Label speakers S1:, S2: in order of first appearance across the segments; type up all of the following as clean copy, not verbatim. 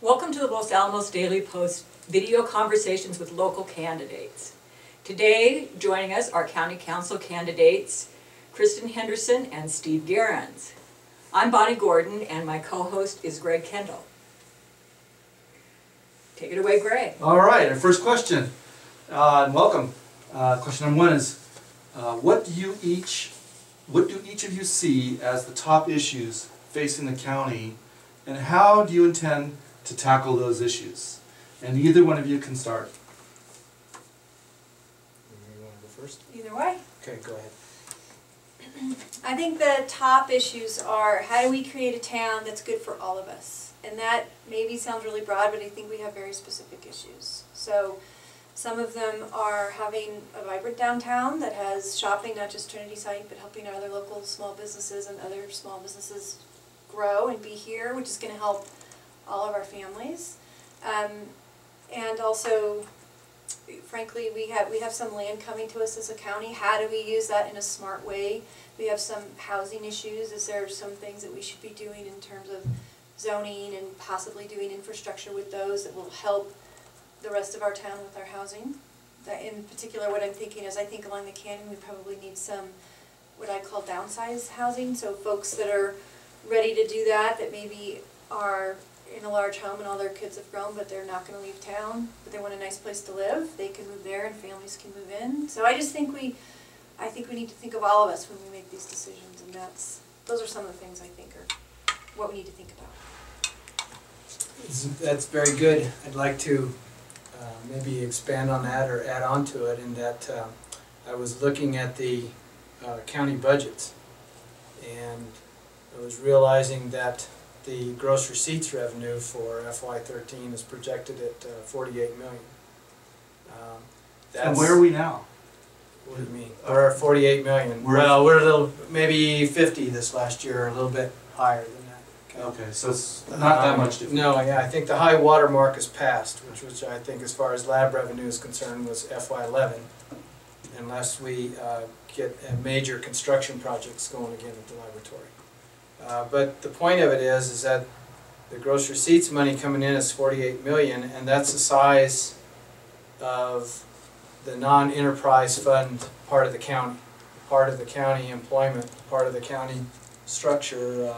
S1: Welcome to the Los Alamos Daily Post video conversations with local candidates. Today, joining us are County Council candidates Kristin Henderson and Steve Girrens. I'm Bonnie Gordon and my co-host is Greg Kendall. Take it away, Greg.
S2: All right, our first question, and welcome. Question number one is, what do each of you see as the top issues facing the county, and how do you intend to tackle those issues? And either one of you can start.
S3: You want to go first?
S4: Either way.
S3: Okay, go ahead.
S4: I think the top issues are, how do we create a town that's good for all of us? And that maybe sounds really broad, but I think we have very specific issues. So some of them are having a vibrant downtown that has shopping, not just Trinity Site, but helping our other local small businesses and other small businesses grow and be here, which is going to help all of our families. And also, frankly, we have some land coming to us as a county. How do we use that in a smart way? We have some housing issues. Is there some things that we should be doing in terms of zoning and possibly doing infrastructure with those that will help the rest of our town with our housing? That in particular, what I'm thinking is, I think along the canyon we probably need some what I call downsize housing. So folks that are ready to do that maybe are in a large home and all their kids have grown, but they're not going to leave town, but they want a nice place to live. They can move there and families can move in. So I just think we need to think of all of us when we make these decisions, and those are some of the things I think are what we need to think about.
S3: That's very good. I'd like to maybe expand on that or add on to it, in that I was looking at the county budgets, and I was realizing that the gross receipts revenue for FY13 is projected at $48 million.
S2: And where are we now?
S3: What do you mean? We're at $48 million. Well, we're a little, maybe 50 this last year, a little bit higher than that.
S2: Okay, so it's not that much different.
S3: No, yeah, I think the high water mark is passed, which I think, as far as lab revenue is concerned, was FY11, unless we get major construction projects going again at the laboratory. But the point of it is that the gross receipts money coming in is $48 million, and that's the size of the non-enterprise fund part of the county, part of the county employment, part of the county structure,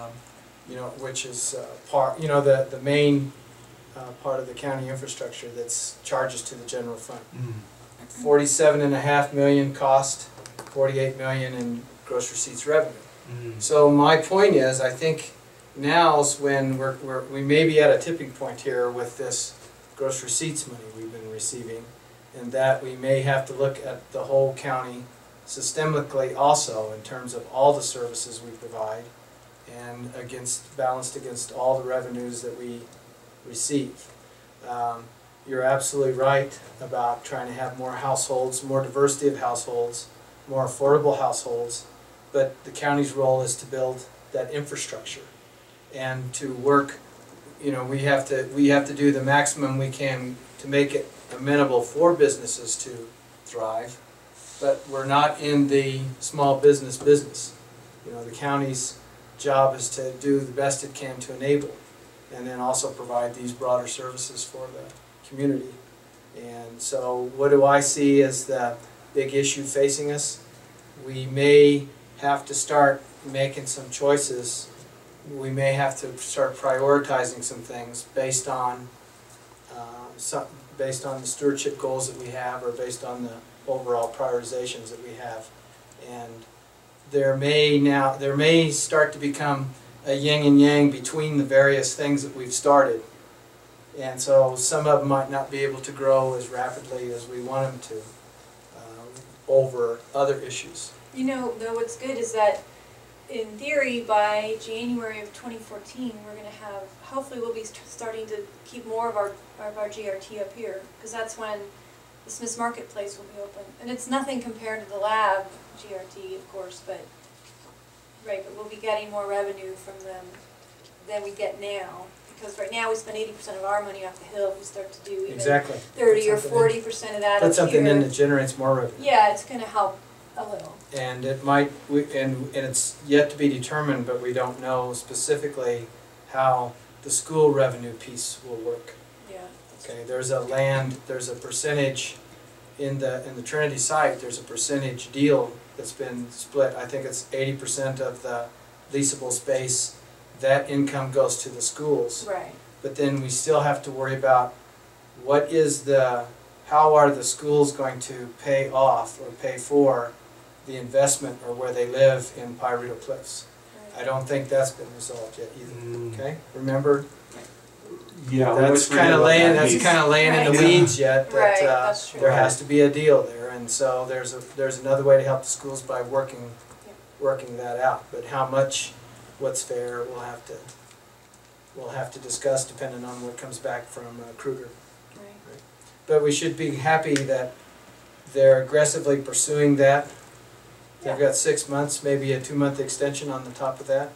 S3: which is the main part of the county infrastructure that's charges to the general fund. Mm-hmm. $47.5 million cost, $48 million in gross receipts revenue. Mm-hmm. So my point is, I think now's when we may be at a tipping point here with this gross receipts money we've been receiving, and that we may have to look at the whole county systemically also in terms of all the services we provide, and balanced against all the revenues that we receive. You're absolutely right about trying to have more households, more diversity of households, more affordable households, but the county's role is to build that infrastructure and to work. We have to do the maximum we can to make it amenable for businesses to thrive, but we're not in the small business. The county's job is to do the best it can to enable, and then also provide these broader services for the community. And so what do I see as the big issue facing us? We may have to start making some choices. We may have to start prioritizing some things based on the stewardship goals that we have, or based on the overall prioritizations that we have. And there may start to become a yin and yang between the various things that we've started. And so some of them might not be able to grow as rapidly as we want them to over other issues.
S4: Though what's good is that, in theory, by January of 2014, we're going to have, hopefully we'll be starting to keep more of our GRT up here, because that's when the Smith's Marketplace will be open. And it's nothing compared to the lab GRT, of course, but we'll be getting more revenue from them than we get now. Because right now we spend 80% of our money off the hill. If we start to do even 30 or 40% of that,
S3: put something in that generates more revenue.
S4: Yeah, it's going to help a little.
S3: And it might, and it's yet to be determined, but we don't know specifically how the school revenue piece will work.
S4: Yeah.
S3: Okay, there's a percentage in the Trinity site, there's a percentage deal that's been split. I think it's 80% of the leasable space, that income goes to the schools.
S4: Right.
S3: But then we still have to worry about how are the schools going to pay off or pay for the investment or where they live in Pyrito Cliffs. I don't think that's been resolved yet either, okay? Remember?
S2: Yeah,
S3: That's kind of laying in the
S4: Right.
S3: weeds yet, that
S4: Right, that's true.
S3: there has to be a deal there. And so there's another way to help the schools by working that out. But how much, what's fair, we'll have to discuss depending on what comes back from Kruger.
S4: Right.
S3: But we should be happy that they're aggressively pursuing that. They've got 6 months, maybe a 2-month extension on the top of that,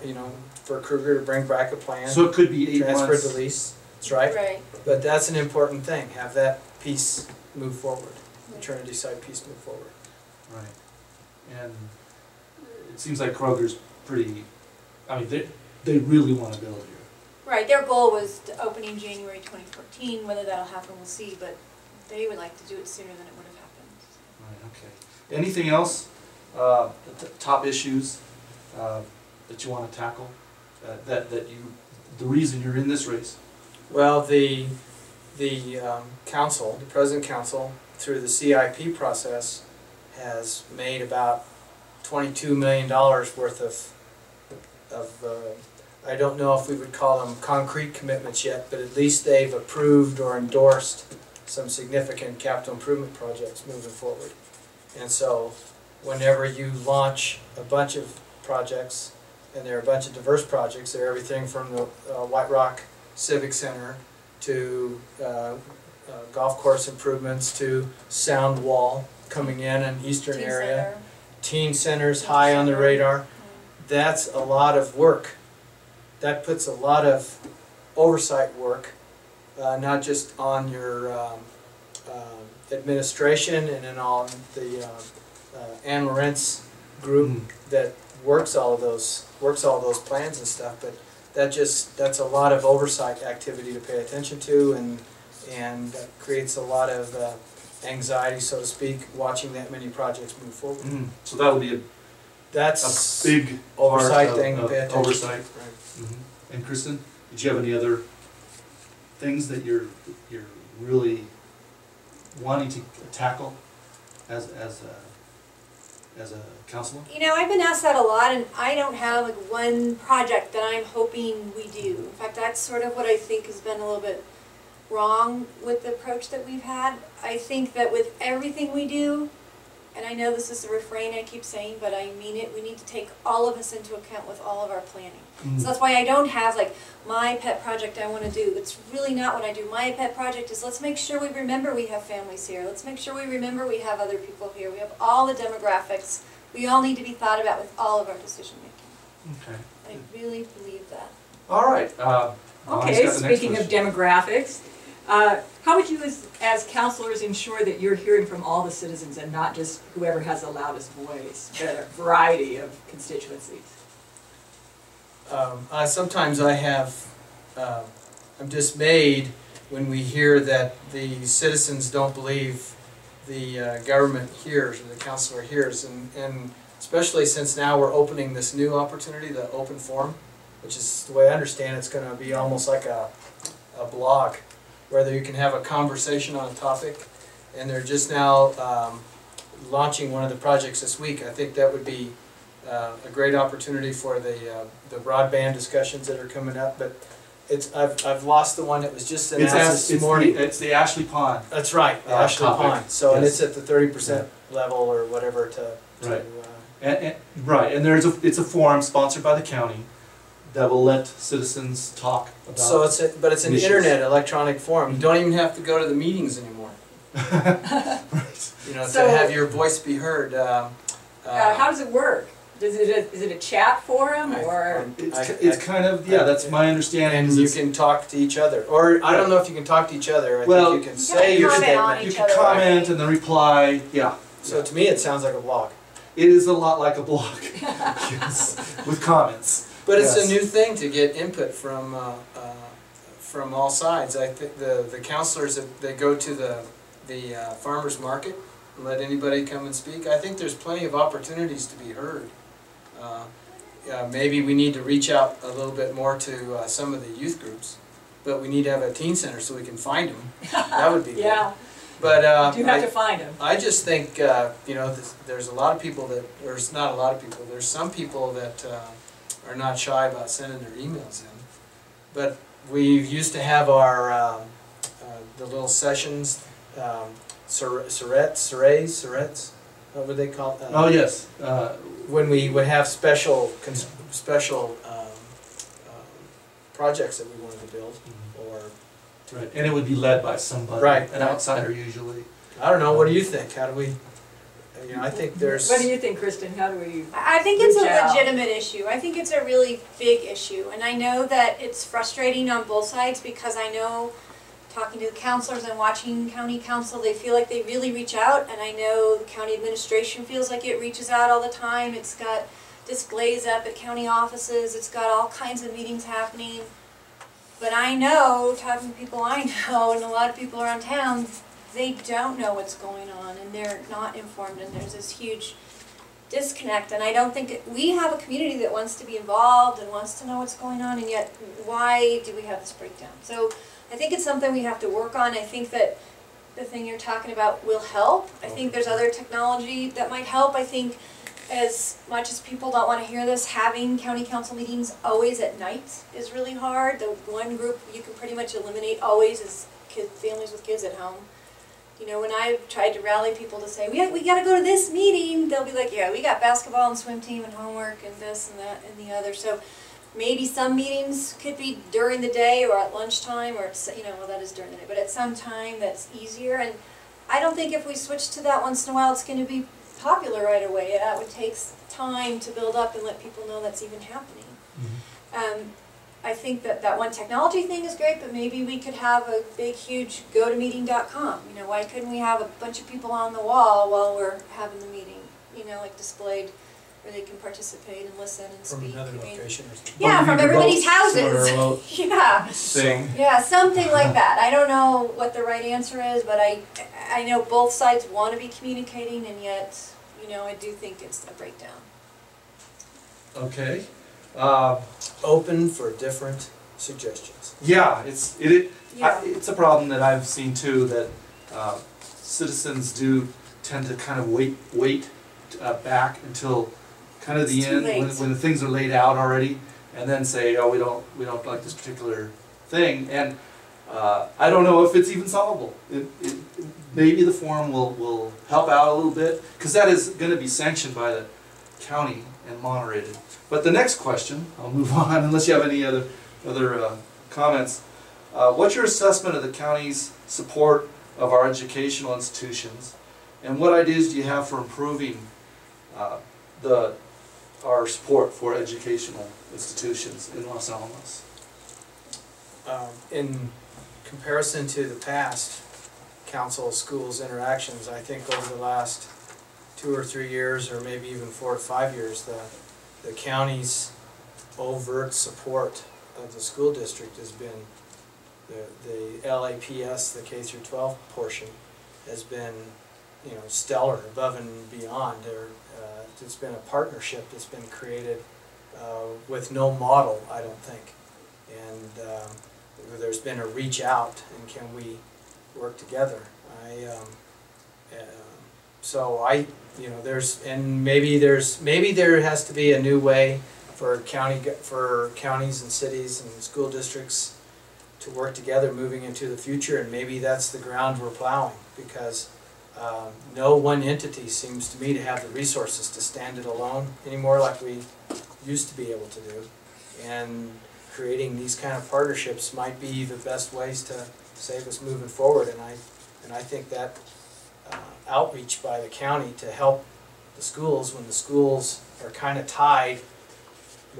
S3: you know, for Kruger to bring back a plan.
S2: So it could be 8
S3: transfer
S2: months.
S3: the lease. That's right.
S4: Right.
S3: But that's an important thing. Have that piece move forward. The Trinity side piece move forward.
S2: Right. And it seems like Kroger's pretty, I mean, they really want to build here.
S4: Right, their goal was to opening January 2014. Whether that'll happen, we'll see, but they would like to do it sooner than it would have happened.
S2: Right, okay. Anything else, top issues that you want to tackle, the reason you're in this race?
S3: Well, the council, the President Council, through the CIP process, has made about $22 million worth of I don't know if we would call them concrete commitments yet, but at least they've approved or endorsed some significant capital improvement projects moving forward. And so whenever you launch a bunch of projects, and there are a bunch of diverse projects, they're everything from the White Rock Civic Center to golf course improvements to sound wall coming in eastern
S4: Teen
S3: area.
S4: Center.
S3: Teen centers high on the radar. That's a lot of work. That puts a lot of oversight work, not just on your administration and then on the Ann Lorentz group that works all those plans and stuff. But that's a lot of oversight activity to pay attention to, and creates a lot of anxiety, so to speak, watching that many projects move forward.
S2: So that'll be
S3: That's
S2: a big
S3: oversight
S2: part
S3: thing to pay attention
S2: oversight.
S3: to. Right.
S2: And Kristin, did you have any other things that you're really wanting to tackle as a councilor?
S4: You know, I've been asked that a lot, and I don't have like one project that I'm hoping we do. In fact, that's sort of what I think has been a little bit wrong with the approach that we've had. I think that with everything we do, and I know this is a refrain I keep saying, but I mean it, we need to take all of us into account with all of our planning. So that's why I don't have like my pet project I want to do. It's really not what I do. My pet project is let's make sure we remember we have families here. Let's make sure we remember we have other people here. We have all the demographics. We all need to be thought about with all of our decision making.
S2: Okay.
S4: I really believe that.
S2: All right.
S1: Okay, speaking of demographics, how would you as counselors ensure that you're hearing from all the citizens and not just whoever has the loudest voice, a variety of constituencies?
S3: Sometimes I'm dismayed when we hear that the citizens don't believe the government hears or the councilor hears, and especially since now we're opening this new opportunity, the open forum, which is the way I understand it's going to be almost like a blog, where you can have a conversation on a topic, and they're just now launching one of the projects this week. I think that would be a great opportunity for the broadband discussions that are coming up. But I've lost the one that was just announced this morning.
S2: It's the Ashley Pond.
S3: That's right, the Ashley
S2: topic.
S3: Pond. So and
S2: Yes.
S3: it's at the 30% level or whatever
S2: Right. And it's a forum sponsored by the county that will let citizens talk about.
S3: So it's an
S2: issues.
S3: internet electronic forum. You don't even have to go to the meetings anymore.
S2: Right.
S3: You know,
S1: So-
S3: to have your voice be heard.
S1: How does it work? Is it a chat forum or?
S2: It's kind of, yeah, that's my understanding.
S3: And
S2: is
S3: you
S2: it's-
S3: can talk to each other, or I don't know if you can talk to each other. I
S2: Well,
S3: think you can
S4: you
S3: say
S4: can
S3: your
S4: comment on
S3: statement.
S2: You
S4: each
S2: can
S4: other,
S2: comment
S4: right?
S2: and then reply, yeah.
S3: So to me, it sounds like a blog.
S2: It is a lot like a blog, yes, with comments.
S3: But it's
S2: Yes.
S3: a new thing to get input from all sides. I think the counselors that go to the farmers market and let anybody come and speak. I think there's plenty of opportunities to be heard. Maybe we need to reach out a little bit more to some of the youth groups, but we need to have a teen center so we can find them. That would be
S1: Yeah,
S3: good. But
S1: you have to find them.
S3: I just think you know, there's a lot of people that, or it's not a lot of people. There's some people that are not shy about sending their emails in, but we used to have our the little sessions, Surrettes, what would they call?
S2: Oh, yes.
S3: When we would have special projects that we wanted to build, or
S2: Right. And it would be led by somebody,
S3: Right.
S2: an outsider usually.
S3: I don't know. What do you think? How do we? You know, I think there's.
S1: What do you think, Kristin? How do we?
S4: I think it's a
S1: reach out?
S4: legitimate issue. I think it's a really big issue. And I know that it's frustrating on both sides because I know, talking to the counselors and watching county council, they feel like they really reach out. And I know the county administration feels like it reaches out all the time. It's got displays up at county offices. It's got all kinds of meetings happening. But I know, talking to people I know, and a lot of people around town, they don't know what's going on, and they're not informed, and there's this huge disconnect. And I don't think we have a community that wants to be involved and wants to know what's going on, and yet why do we have this breakdown? So I think it's something we have to work on. I think that the thing you're talking about will help. I think there's other technology that might help. I think as much as people don't want to hear this, having county council meetings always at night is really hard. The one group you can pretty much eliminate always is families with kids at home. You know, when I've tried to rally people to say, we got to go to this meeting, they'll be like, yeah, we got basketball and swim team and homework and this and that and the other. So maybe some meetings could be during the day or at lunchtime, or, you know, well, that is during the day, but at some time that's easier. And I don't think if we switch to that once in a while, it's going to be popular right away. It would take time to build up and let people know that's even happening.
S2: Mm-hmm.
S4: I think that one technology thing is great, but maybe we could have a big, huge GoToMeeting.com. You know, why couldn't we have a bunch of people on the wall while we're having the meeting? You know, like displayed where they can participate and listen and
S3: From
S4: speak.
S3: another
S4: I mean,
S3: location or something.
S4: yeah, from everybody's
S2: Similar
S4: houses.
S2: remote
S4: Yeah.
S2: thing.
S4: Yeah, something like that. I don't know what the right answer is, but I know both sides want to be communicating, and yet, you know, I do think it's a breakdown.
S2: Okay.
S3: Open for different suggestions.
S2: Yeah, it's
S4: Yeah.
S2: it's a problem that I've seen too, that citizens do tend to kind of wait back until kind of the
S4: It's too
S2: end,
S4: late.
S2: when the things are laid out already, and then say, oh, we don't like this particular thing. And I don't know if it's even solvable. Maybe the forum will help out a little bit, because that is going to be sanctioned by the county and moderated. But the next question, I'll move on unless you have any other comments. What's your assessment of the county's support of our educational institutions, and what ideas do you have for improving our support for educational institutions in Los Alamos?
S3: In comparison to the past council schools interactions, I think over the last 2 or 3 years, or maybe even 4 or 5 years, the county's overt support of the school district has been the LAPS, the K through 12 portion, has been, you know, stellar, above and beyond. It's been a partnership that's been created with no model, I don't think, and there's been a reach out, and can we work together? You know, maybe there has to be a new way for counties and cities and school districts to work together moving into the future, and maybe that's the ground we're plowing, because no one entity seems to me to have the resources to stand it alone anymore like we used to be able to do, and creating these kind of partnerships might be the best ways to save us moving forward. And I think that outreach by the county to help the schools, when the schools are kind of tied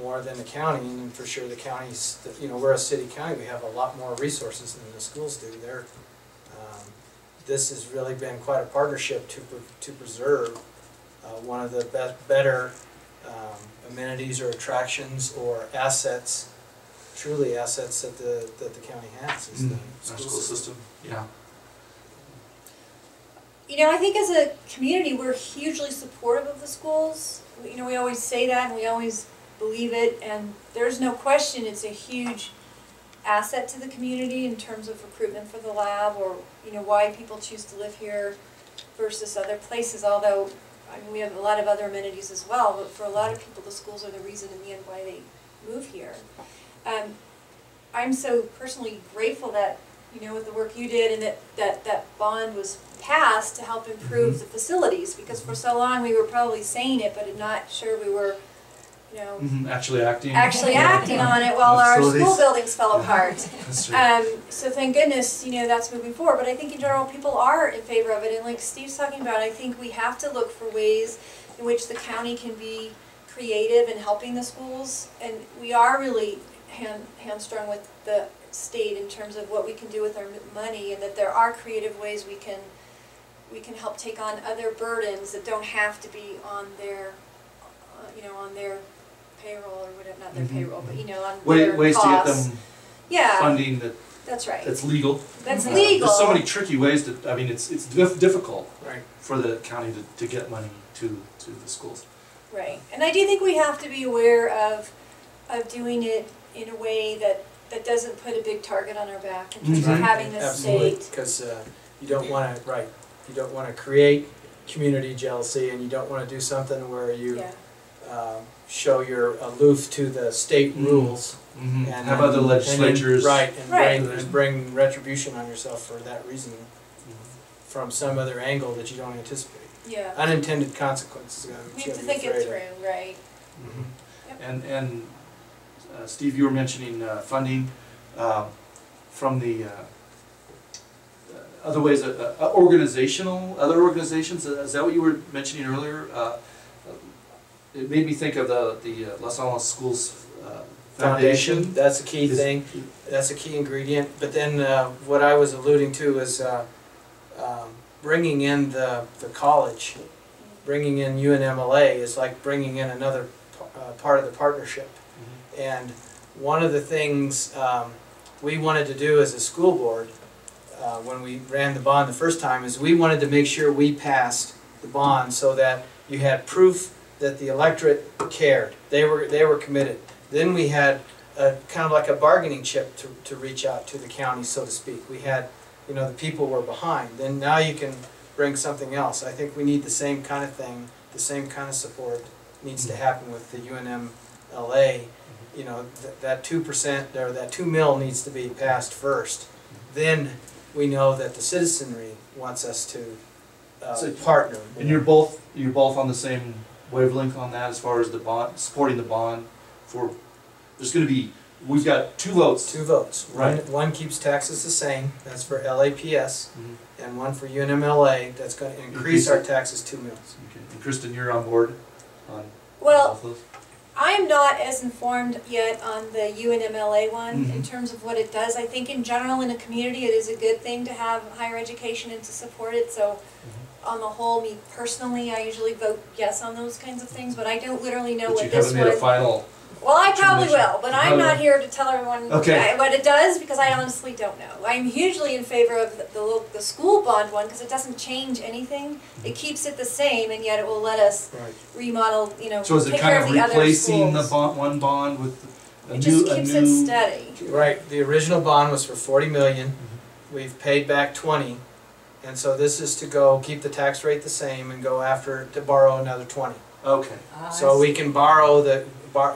S3: more than the county, and for sure the counties, you know, we're a city county, we have a lot more resources than the schools do. This has really been quite a partnership to preserve one of the better amenities or attractions or assets, truly assets that the county has, is the
S2: Our school system, yeah.
S4: You know, I think as a community, we're hugely supportive of the schools. You know, we always say that and we always believe it, and there's no question it's a huge asset to the community in terms of recruitment for the lab, or, you know, why people choose to live here versus other places, although, I mean, we have a lot of other amenities as well, but for a lot of people, the schools are the reason in the end why they move here. I'm so personally grateful that, you know, with the work you did, and that bond was passed to help improve the facilities, because for so long we were probably saying it, but not sure we were, you know,
S2: Actually acting
S4: on it while our
S2: Facilities.
S4: school buildings fell apart.
S2: That's true.
S4: So thank goodness, you know, that's moving forward. But I think in general people are in favor of it, and like Steve's talking about, I think we have to look for ways in which the county can be creative in helping the schools, and we are really hamstrung with the state in terms of what we can do with our money, and that there are creative ways we can help take on other burdens that don't have to be on their, you know, on their payroll or whatever, not their payroll, but, you know, on their
S2: Ways
S4: costs.
S2: to get them funding
S4: That's right.
S2: that's legal.
S4: That's legal.
S2: There's so many tricky ways to, I mean, it's difficult
S3: Right.
S2: for the county to get money to the schools.
S4: Right, and I do think we have to be aware of doing it in a way that doesn't put a big target on our back in terms of having the state.
S3: Because you don't want to, you don't want to create community jealousy, and you don't want to do something where you show you're aloof to the state rules.
S2: And
S3: And
S2: have other legislatures.
S3: and bring retribution on yourself for that reason from some other angle that you don't anticipate.
S4: Yeah.
S3: Unintended consequences.
S4: We have to think it through, right?
S2: And Steve, you were mentioning funding from the other ways, other organizations. Is that what you were mentioning earlier? It made me think of the Los Alamos Schools Foundation.
S3: That's a key thing. That's a key ingredient. But then what I was alluding to is bringing in the college, bringing in UNMLA is like bringing in another part of the partnership. And one of the things we wanted to do as a school board when we ran the bond the first time is we wanted to make sure we passed the bond so that you had proof that the electorate cared. They were committed. Then we had kind of like a bargaining chip to reach out to the county, so to speak. We had, you know, the people were behind. Then now you can bring something else. I think we need the same kind of thing, the same kind of support needs to happen with the UNMLA. You know, that 2% or that 2 mil needs to be passed first. Then we know that the citizenry wants us to partner.
S2: And you're both on the same wavelength on that as far as the bond, supporting the bond for. There's going to be. We've got 2 votes.
S3: 2 votes.
S2: Right.
S3: One keeps taxes the same. That's for LAPS, and one for UNMLA. That's going to increase our taxes 2 mils.
S2: Okay. And Kristin, you're on board on
S4: Well,
S2: both those?
S4: I'm not as informed yet on the UNMLA one in terms of what it does. I think in general in a community it is a good thing to have higher education and to support it. So on the whole, me personally, I usually vote yes on those kinds of things, but I don't literally know what this
S2: you haven't made a final.
S4: Well, I probably will, but I'm not here to tell everyone what it does because I honestly don't know. I'm hugely in favor of the school bond one because it doesn't change anything. It keeps it the same, and yet it will let us remodel, you know,
S2: So is it
S4: take
S2: kind
S4: care
S2: of
S4: of the other
S2: replacing the
S4: schools.
S2: one bond with a
S4: It
S2: new?
S4: just keeps it steady.
S3: Right. The original bond was for 40 million. We've paid back 20, and so this is to go keep the tax rate the same and go after to borrow another 20.
S2: Okay.
S3: So we can borrow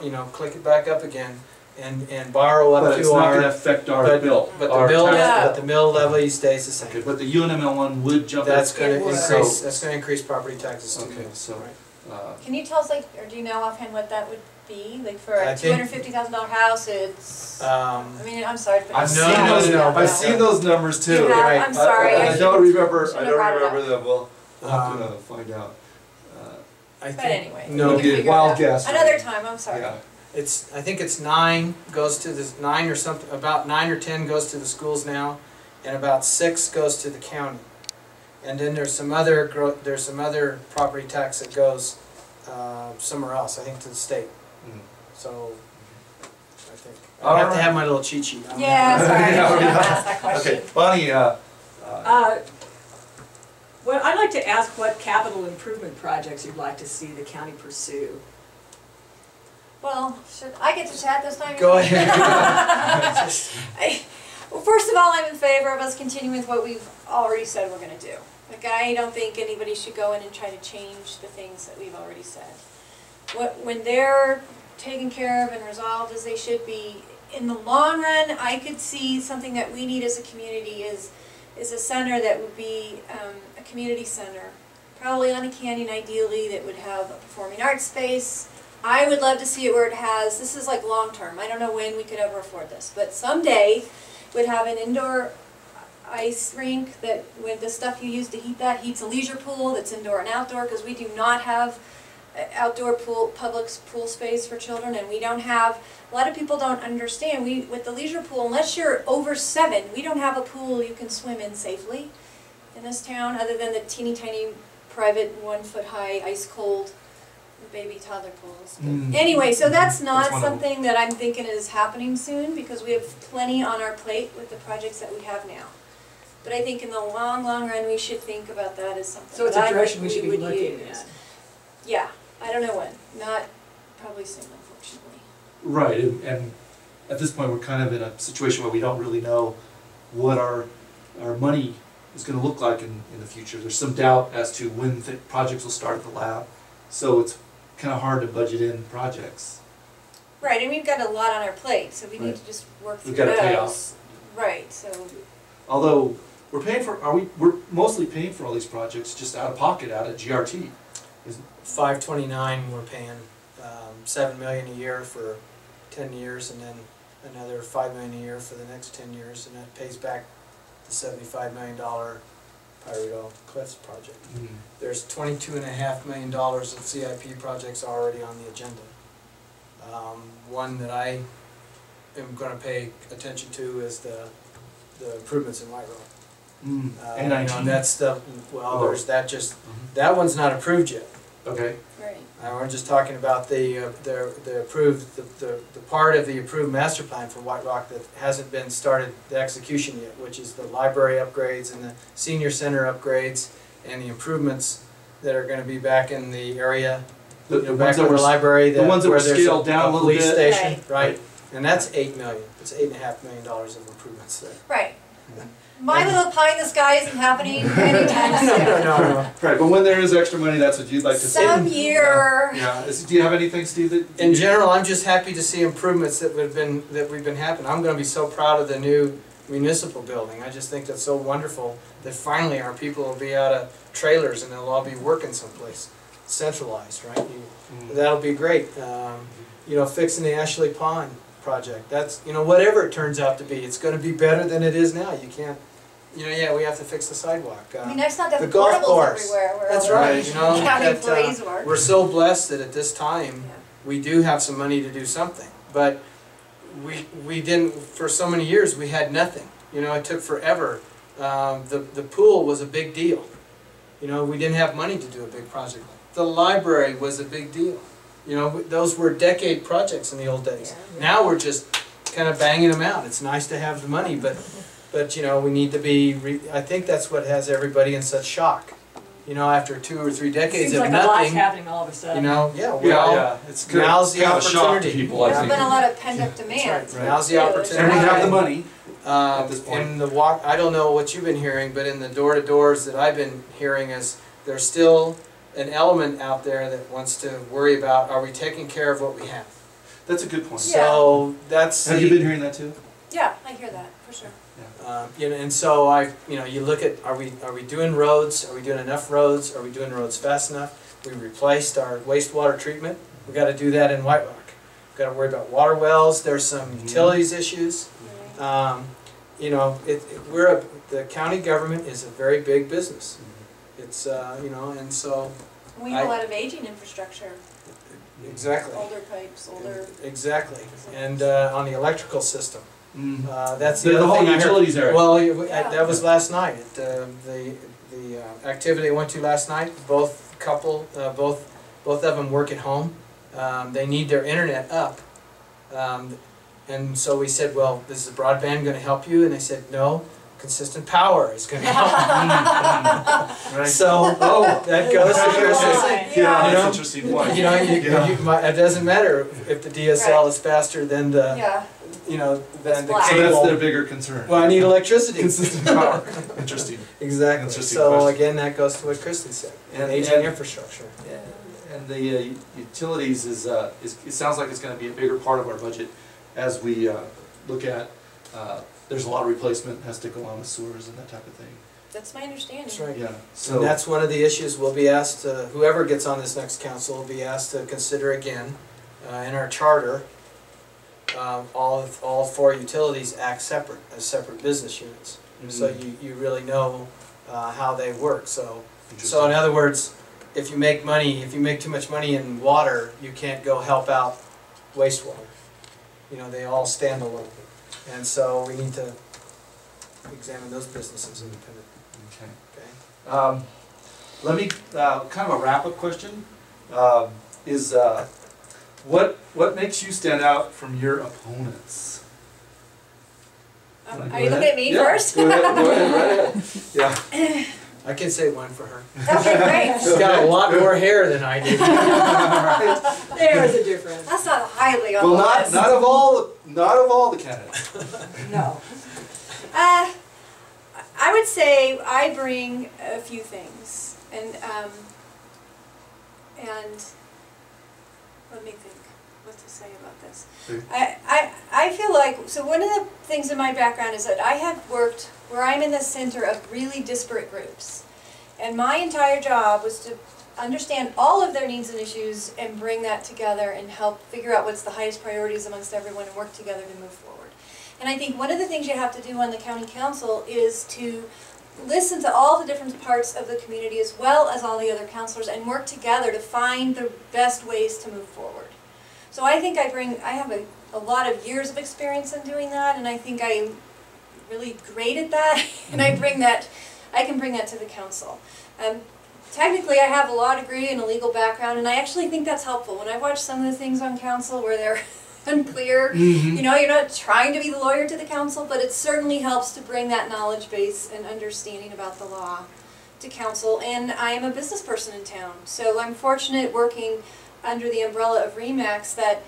S3: you know, click it back up again and borrow up
S2: But
S3: to
S2: it's not
S3: our.
S2: going to affect our bill.
S3: But
S2: our
S3: the bill,
S2: tax
S3: but the mill levy stays the same.
S2: Okay, but the UNML one would jump.
S3: That's going to
S4: It would.
S3: increase. That's going to increase property taxes too.
S2: Okay, so.
S4: Can you tell us, like, or do you know offhand what that would be? Like for
S3: I
S4: a
S3: think-
S4: $250,000 house, it's. I mean, I'm sorry, but
S2: I've
S4: it's
S2: seen
S3: No,
S2: those.
S3: no, no.
S2: I've seen those numbers too.
S4: You have?
S3: Right.
S4: I'm sorry.
S2: I don't remember.
S4: shouldn't
S2: I
S4: have brought
S2: don't
S4: it up.
S2: remember them. We'll have to find out.
S3: I think,
S4: But anyway,
S3: no,
S4: we can figure it
S2: wild
S4: out.
S2: guess.
S4: Another time. I'm sorry.
S2: Yeah.
S3: I think it's 9 goes to the 9 or something. About 9 or 10 goes to the schools now, and about 6 goes to the county. And then there's some other property tax that goes somewhere else, I think to the state.
S2: Mm.
S3: So I think
S2: All
S3: I have
S2: right.
S3: to have my little cheat sheet. I don't
S4: Yeah,
S3: have-
S4: sorry, I
S2: Yeah,
S4: should have
S2: yeah.
S4: asked that question.
S2: Okay, Bonnie,
S1: Well, I'd like to ask what capital improvement projects you'd like to see the county pursue.
S4: Well, should I get to chat this time?
S3: Go ahead.
S4: Well, first of all, I'm in favor of us continuing with what we've already said we're gonna do. Like, I don't think anybody should go in and try to change the things that we've already said. When they're taken care of and resolved as they should be, in the long run, I could see something that we need as a community is a center that would be a community center, probably on a canyon ideally, that would have a performing arts space. I would love to see it where it has, this is like long term, I don't know when we could ever afford this, but someday would have an indoor ice rink that with the stuff you use to heat that heats a leisure pool that's indoor and outdoor, because we do not have outdoor public pool space for children, and we don't have, a lot of people don't understand, with the leisure pool, unless you're over 7, we don't have a pool you can swim in safely in this town, other than the teeny tiny private 1-foot-high ice cold baby toddler pools. Anyway, so that's not something that I'm thinking is happening soon, because we have plenty on our plate with the projects that we have now. But I think in the long run, we should think about that as something
S1: So it's
S4: that
S1: a
S4: I
S1: direction we
S4: think
S1: should be
S4: would
S1: looking
S4: use.
S1: at.
S4: Yeah, I don't know when. Not probably soon, unfortunately.
S2: right, and at this point, we're kind of in a situation where we don't really know what our money is going to look like in the future. There's some doubt as to when projects will start at the lab, so it's kind of hard to budget in projects.
S4: Right, and we've got a lot on our plate, so we need
S2: Right.
S4: to just work through
S2: We've got to pay off.
S4: those. Right, so,
S2: Although we're paying for, we're mostly paying for all these projects just out of pocket, out of GRT.
S3: 529, we're paying $7 million a year for 10 years, and then another $5 million a year for the next 10 years, and that pays back the $75 million Pyredo Cliffs project. There's $22.5 million of CIP projects already on the agenda. One that I am going to pay attention to is the improvements in White Rock. You know, that's the, well, there's that just, that one's not approved yet.
S2: Okay.
S4: right.
S3: We're just talking about the approved, the part of the approved master plan for White Rock that hasn't been started, the execution yet, which is the library upgrades and the senior center upgrades and the improvements that are going to be back in the area. Back in the library,
S2: the ones that were scaled down a little
S3: police
S2: bit.
S3: station, right? And that's $8 million. It's $8.5 million of improvements there.
S4: Right. My little pie in the sky isn't happening anytime soon.
S3: No.
S2: Right, but when there is extra money, that's what you'd like to see.
S4: Some year.
S2: Yeah. Do you have anything, Steve? That
S3: In general, I'm just happy to see improvements that we've been happening. I'm going to be so proud of the new municipal building. I just think that's so wonderful that finally our people will be out of trailers and they'll all be working someplace centralized, right? That'll be great. You know, fixing the Ashley Pond project. That's, you know, whatever it turns out to be, it's going to be better than it is now. You can't, you know, yeah, we have to fix the sidewalk.
S4: I mean, nice not to have
S3: the golf
S4: portables
S3: course.
S4: everywhere where
S3: That's
S4: all the
S3: right. You know,
S4: county
S3: that,
S4: employees work.
S3: we're so blessed that at this time
S4: Yeah.
S3: we do have some money to do something, but we didn't, for so many years we had nothing. You know, it took forever. The pool was a big deal. You know, we didn't have money to do a big project. The library was a big deal. You know, those were decade projects in the old days.
S4: Yeah.
S3: Now we're just kind of banging them out. It's nice to have the money, but you know, we need to be, I think that's what has everybody in such shock. You know, after 2 or 3 decades
S1: Seems
S3: of
S1: like a lot's
S3: nothing,
S1: happening all of a sudden.
S3: you know, yeah,
S2: It's
S3: now's the
S2: kind of a shock to
S3: opportunity.
S2: people, I
S4: There's
S2: think.
S4: been a lot of pent-up demand.
S3: That's right.
S4: too,
S3: Now's the
S4: too.
S3: opportunity.
S2: And we have the money.
S3: At
S2: this point.
S3: In the walk, I don't know what you've been hearing, but in the door-to-doors that I've been hearing is there's still an element out there that wants to worry about, are we taking care of what we have?
S2: That's a good point.
S4: Yeah.
S3: So that's
S2: Have you been hearing that too?
S4: Yeah, I hear that, for sure.
S3: you know, and so you know, you look at, are we doing roads? Are we doing enough roads? Are we doing roads fast enough? We replaced our wastewater treatment. We've got to do that in White Rock. We've got to worry about water wells. There's some utilities issues. You know, the county government is a very big business. It's you know, and so
S4: We have a lot of aging infrastructure,
S3: exactly.
S4: older pipes, older.
S3: Actly, and on the electrical system. That's the
S2: The
S3: other
S2: whole
S3: thing I heard.
S2: utilities area.
S3: Well,
S4: Yeah.
S3: that was last night. The activity I went to last night, both both of them work at home. They need their internet up. And so we said, well, is the broadband going to help you? And they said, no, consistent power is going to help.
S2: Right.
S3: So that goes to Kristin.
S2: Yeah,
S3: You know,
S2: that's interesting point.
S3: You know, it doesn't matter if the DSL is faster than the,
S4: Yeah.
S3: you know, than the
S4: black.
S2: So
S3: cable.
S2: that's their bigger concern.
S3: Well, I need electricity.
S2: Consistent power. Interesting.
S3: Exactly.
S2: Interesting
S3: So
S2: question.
S3: again, that goes to what Kristin said,
S2: And-
S3: aging
S2: and-
S3: infrastructure.
S2: And the utilities is, it sounds like it's going to be a bigger part of our budget as we look at, there's a lot of replacement has to go on with sewers and that type of thing.
S4: That's my understanding.
S3: That's right.
S2: Yeah, so.
S3: And that's one of the issues we'll be asked to, whoever gets on this next council will be asked to consider again. In our charter, all four utilities act separate, as separate business units. So you really know how they work. So in other words, if you make too much money in water, you can't go help out wastewater. You know, they all stand alone. And so we need to examine those businesses independently.
S2: Okay. Let me, kind of a wrap-up question, is what makes you stand out from your opponents?
S4: Are you looking at me first?
S2: Go ahead, right ahead. Yeah.
S3: I can say one for her.
S4: Okay, great.
S3: She's got a lot more hair than I do.
S1: There's a difference.
S4: That's not highly on
S2: Well,
S4: the
S2: not
S4: list.
S2: not of all the candidates.
S1: No.
S4: I would say I bring a few things, and let me think what to say about this.
S2: Okay.
S4: I feel like, so one of the things in my background is that I have worked where I'm in the center of really disparate groups, and my entire job was to understand all of their needs and issues and bring that together and help figure out what's the highest priorities amongst everyone and work together to move forward. And I think one of the things you have to do on the county council is to listen to all the different parts of the community as well as all the other councilors and work together to find the best ways to move forward. So I think I have a lot of years of experience in doing that, and I think I'm really great at that, and I can bring that to the council. Technically, I have a law degree and a legal background, and I actually think that's helpful. When I watch some of the things on council where they're unclear, you know, you're not trying to be the lawyer to the council, but it certainly helps to bring that knowledge base and understanding about the law to council. And I am a business person in town, so I'm fortunate working under the umbrella of RE/MAX that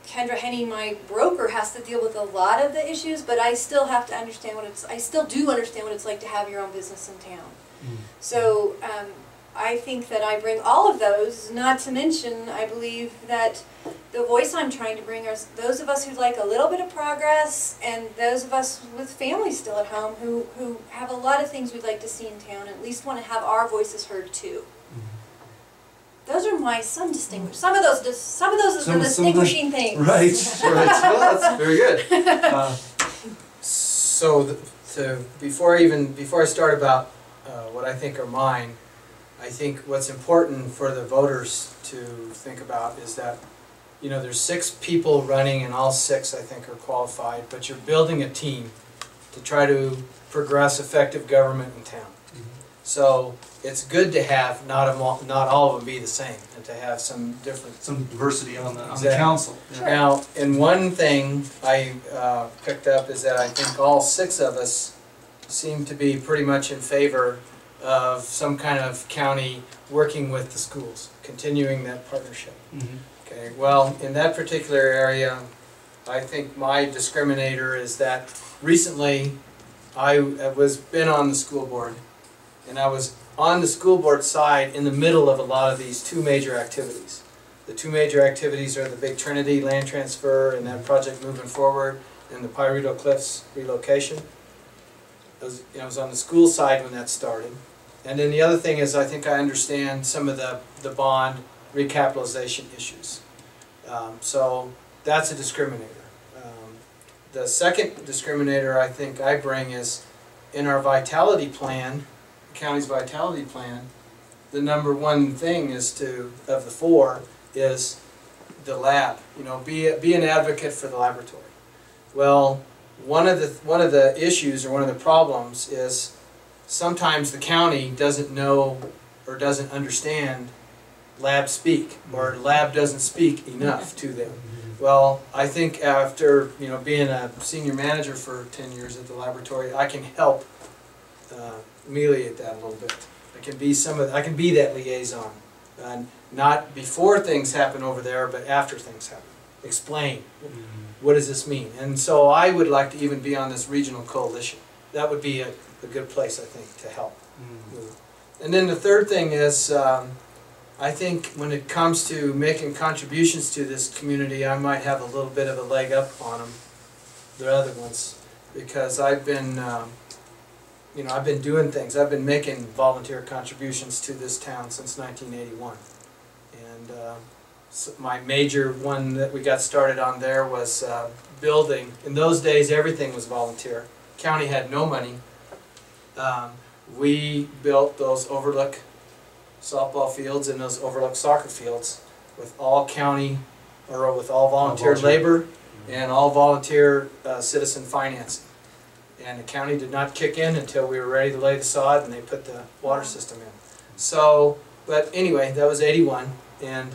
S4: Kendra Henning, my broker, has to deal with a lot of the issues, but I still have to understand I still do understand what it's like to have your own business in town. So I think that I bring all of those, not to mention I believe that the voice I'm trying to bring are those of us who like a little bit of progress and those of us with families still at home who have a lot of things we'd like to see in town and at least want to have our voices heard too. Those are some distinguished. Some of those are the distinguishing things.
S2: Right, right. Well, that's very good.
S3: So before I start about what I think are mine, I think what's important for the voters to think about is that, you know, there's 6 people running and all 6 I think are qualified, but you're building a team to try to progress effective government in town. So it's good to have not all of them be the same, and to have some
S2: diversity on the
S3: Exactly.
S2: council.
S4: Sure.
S3: Now, and one thing I picked up is that I think all 6 of us seem to be pretty much in favor of some kind of county working with the schools, continuing that partnership. Okay, well, in that particular area, I think my discriminator is that recently I was been on the school board, and I was on the school board side in the middle of a lot of these 2 major activities. The 2 major activities are the Big Trinity land transfer and that project moving forward, and the Pyrito Cliffs relocation. I was on the school side when that started. And then the other thing is I think I understand some of the bond recapitalization issues. So that's a discriminator. The second discriminator I think I bring is in our vitality plan, the county's vitality plan, the number one thing is of the 4 is the lab. You know, be an advocate for the laboratory. Well, one of the issues or one of the problems is sometimes the county doesn't know or doesn't understand lab speak, or lab doesn't speak enough to them. Well, I think after being a senior manager for 10 years at the laboratory, I can help ameliorate that a little bit. I can be that liaison, not before things happen over there, but after things happen. Explain, what does this mean? And so I would like to even be on this regional coalition. That would be a good place, I think, to help. And then the third thing is, I think when it comes to making contributions to this community, I might have a little bit of a leg up on them, the other ones, because I've been, I've been doing things. I've been making volunteer contributions to this town since 1981, and so my major one that we got started on there was building. In those days, everything was volunteer. County had no money. We built those overlook softball fields and those overlook soccer fields with all county, or with all volunteer labor and all volunteer citizen financing. And the county did not kick in until we were ready to lay the sod and they put the water system in. So, but anyway, that was 81, and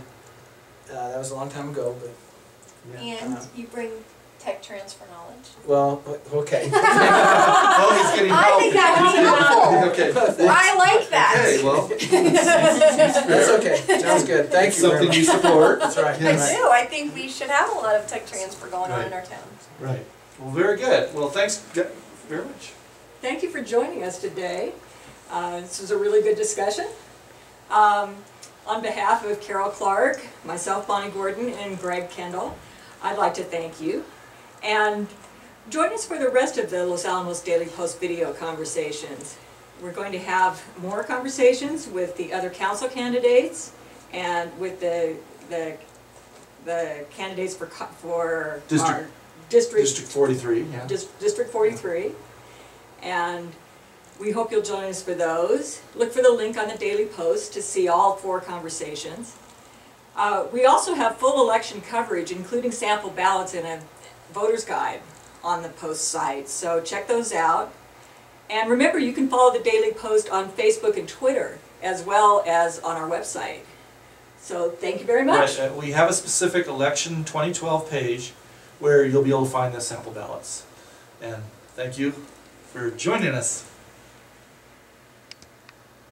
S3: that was a long time ago. But
S4: And you bring tech transfer knowledge.
S3: well, okay.
S2: Oh, he's getting
S4: I
S2: help.
S4: think that would be helpful.
S2: Okay.
S4: I like that.
S2: Okay, well,
S3: That's okay. Sounds good. Thank you very
S2: something
S3: much.
S2: you support.
S3: That's right.
S4: I
S2: Yes.
S4: do. I think we should have a lot of tech transfer going on
S2: Right.
S4: in our town.
S2: Right. Well, very good. Well, thanks very much.
S1: Thank you for joining us today. This was a really good discussion. On behalf of Carol Clark, myself, Bonnie Gordon, and Greg Kendall, I'd like to thank you. And join us for the rest of the Los Alamos Daily Post video conversations. We're going to have more conversations with the other council candidates and with the candidates for our
S2: District 43, yeah.
S1: District 43. And we hope you'll join us for those. Look for the link on the Daily Post to see all 4 conversations. We also have full election coverage, including sample ballots and a voter's guide on the Post site, so check those out. And remember, you can follow the Daily Post on Facebook and Twitter, as well as on our website. So thank you very much.
S2: Right. We have a specific election 2012 page where you'll be able to find the sample ballots. And thank you for joining us.